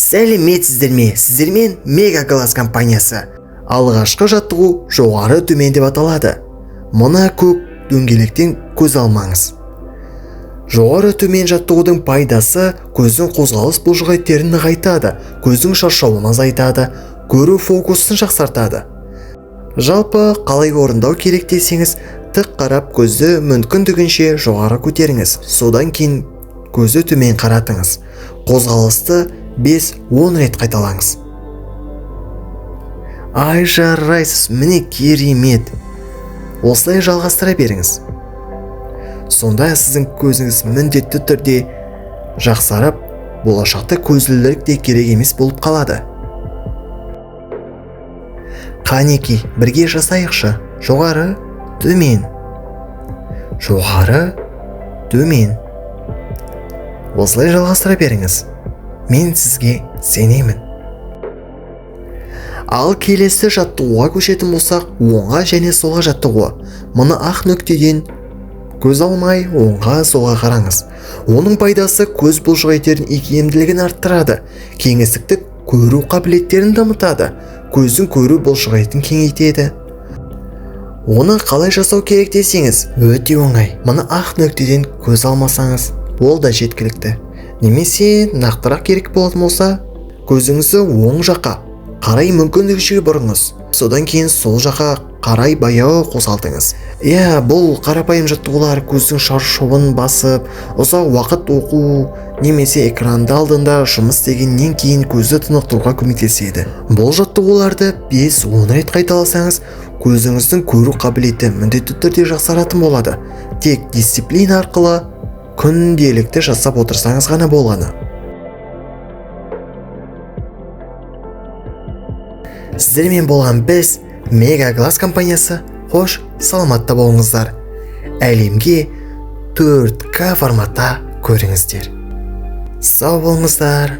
Сәлеметсіздер ме? Сіздермен Мега Глаз компаниясы. Алғашқы жаттығу жоғары төмен деп аталады. Мұны көк дөңгелектен көз алмаңыз. Жоғары төмен жаттығудың пайдасы көздің қозғалыс бұлшықеттерін нығайтады, көздің шаршауын азайтады, көру фокусын жақсартады. Жалпы қалай орындау керек десеңіз, тік қарап көзді мүмкіндігінше жоғары көтеріңіз. Содан кейін көзді төмен қаратыңыз. Қозғалысты 5-10 рет қайталаңыз. Ай жарайсыз, міне керемет. Осылай жалғастыра беріңіз. Сонда сіздің көзіңіз міндетті түрде жақсарып, болашақта көзілдірік те керек емес болып қалады. Қанеки, бірге жасайықшы. Жоғары, төмен. Жоғары, төмен. Осылай жалғастыра беріңіз. Мен сізге сенемін. Ал келесі жаттығуға көшетін болсақ, оңға және солға жаттығуы. Мұны ақ нүктеден көз алмай, оңға солға қараңыз. Оның пайдасы көз бұлшықеттерінің икемділігін арттырады, кеңістікті көру қабілеттерін дамытады, көздің көру бұлшықетін кеңейтеді. Оны қалай жасау керек десеңіз, өте оңай. Мұны ақ нүктеден көз алмасаңыз, ол да жеткілікті. Немесе нақтырақ керек болатын болса, көзіңізді оң жаққа қарай мүмкіндігінше бұрыңыз. Содан кейін сол жаққа қарай баяу қозғалтыңыз. Бұл қарапайым жаттығулар көздің шаршауын басып, ұзақ уақыт оқу немесе экранды алдында жұмыс істегеннен кейін көзді тынықтыруға көмектеседі. Бұл жаттығуларды 5-10 рет қайталасаңыз, көзіңіздің көру қабілеті міндетті түрде жақсаратын болады. Тек дисциплина арқылы күнделікті жасап отырсаңыз ғана болғаны. Сіздермен болған біз, Мега Глаз компаниясы. Қош, саламатта болыңыздар. Әлемге 4К форматта көріңіздер. Сау болыңыздар.